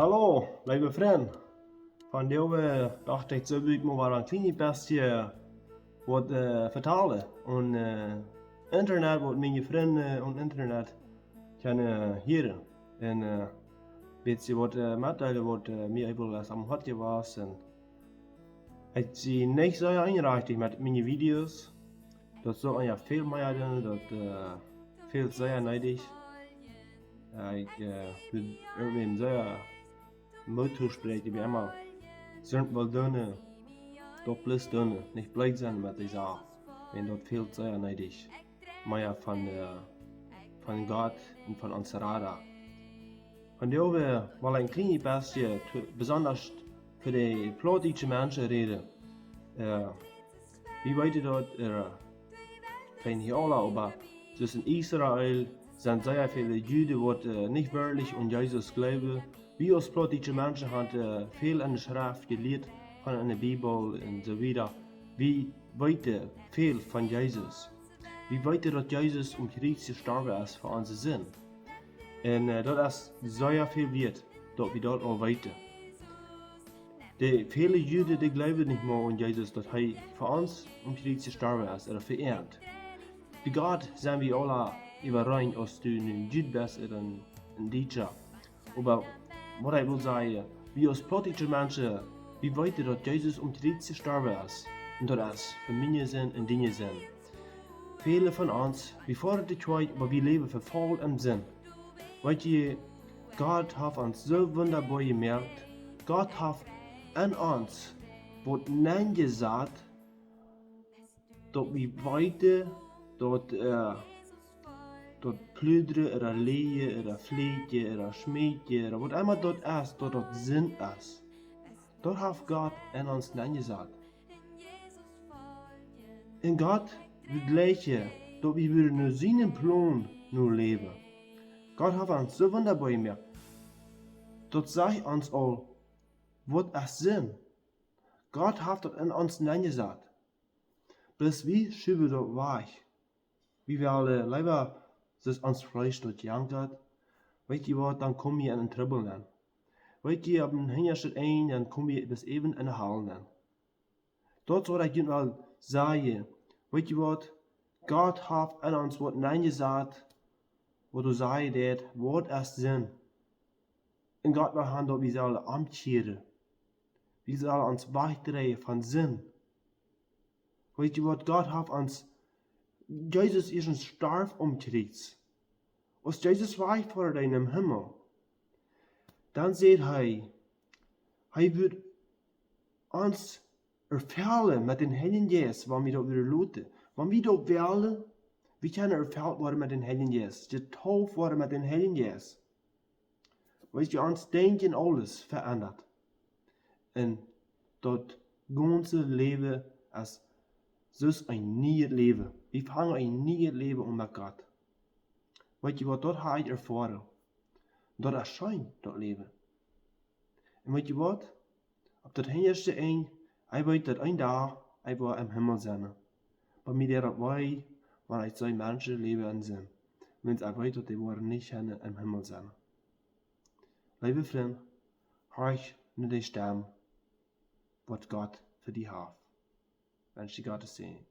Hallo, lieve vriend. Van deze dacht ik zou ik maar een klein beetje wat vertalen. En internet, wat mijn vrienden op internet kunnen horen. En beetje wat middelen wat mir even als am hartje was. En ik zie niet zo einreichtig met mijn video's. Dat zou ja veel meer doen, dat veel zeer neidig. Ik wil irgendwie sehr Motor spreken bij allemaal. Sind wel doen, doch plus doen, nicht blöd sein mit dieser Sache. Wenn dort fehlt sehr neidig. Mehr von Gott und von uns Radar. Und da wir mal ein kleines bisschen, besonders für die Plautdieschen Menschen reden. Wie weit dort, kein hier alle, aber zwischen Israel sind sehr viele Juden, die nicht wirklich an Jesus glauben. Wir als Plautdieschen Menschen haben viel in der Schrift gelehrt, in der Bibel und so weiter. Wir wissen viel von Jesus. Wir wissen, dass Jesus Kreuz gestorben ist für unsere Sinn. Und das ist sehr viel wert, dass wir das auch wissen. Die viele Juden die glauben nicht mehr an Jesus, dass er für uns Kreuz gestorben ist oder verehrt. Bei Gott sind wir alle überrein, als du ein Jude bist oder ein Deutscher. Aber was ich will sagen, wir als Plautdieschen Menschen, wir wissen, dass Jesus Kreuz gestorben ist. Und das ist für meine Sinn und deine Sinn. Viele von uns, wir fordern die Zeit, aber wir leben für voll im Sinn. Weißt du, Gott hat uns so wunderbar gemerkt, Gott hat an uns, was Nein gesagt, dass wir weiter, dass Plüdere oder Lehe oder Pflege oder Schmiede oder was immer dort ist, dass dort Sinn ist. Dort hat Gott an uns Nein gesagt. Und Gott will gleiche, dass wir nur seinen Plan nur leben. Gott hat uns so wunderbar gemerkt. Dort sagt uns auch, was ist Sinn? Gott hat dort an uns Nein gesagt. Bis wie schieben dort weich. Wie wir alle lieber das uns Fleisch dort jankert. Weißt du was, dann kommen wir in den Trouble an. Weißt du, ab dem Hintersteht ein, dann kommen wir bis eben in den Hallen an. Dort soll ich mal sagen, weißt du was, Gott hat an uns was Nein gesagt, wo du sagst, was ist Sinn? Und Gott will haben, dass wir sollen amtscheren. Wir sollen uns wegdrehen von Sinn. Weißt du was, Gott hat uns, Jesus ist ein Starb umkriegt. Als Jesus weich vor in im Himmel, dann sagt er wird uns erfüllen mit den Heiligen Geist, wenn wir dort wieder luten. Wenn wir dort wählen, wir können erfüllt werden mit den Heiligen Geist, getauft werden mit den Heiligen Geist. Weißt du, uns Denken alles verändert. Und das ganze Leben ist so ein neues Leben. Wir fangen ein neues Leben an mit Gott. Weißt du, was dort habe ich erfahren? Das ist schön, das Leben. Und weißt du was? Ob das hinterste ein, ich weiß, dass ein Tag, ich war im Himmel sein. Bei mir der dabei, weil ich zwei Menschen leben in Sinn. Wenn ich weiß, dass die waren nicht im Himmel sein. Liebe Freunde, hör ich nur die Stimme, was Gott für dich hat. Wünsche Gott zu sehen.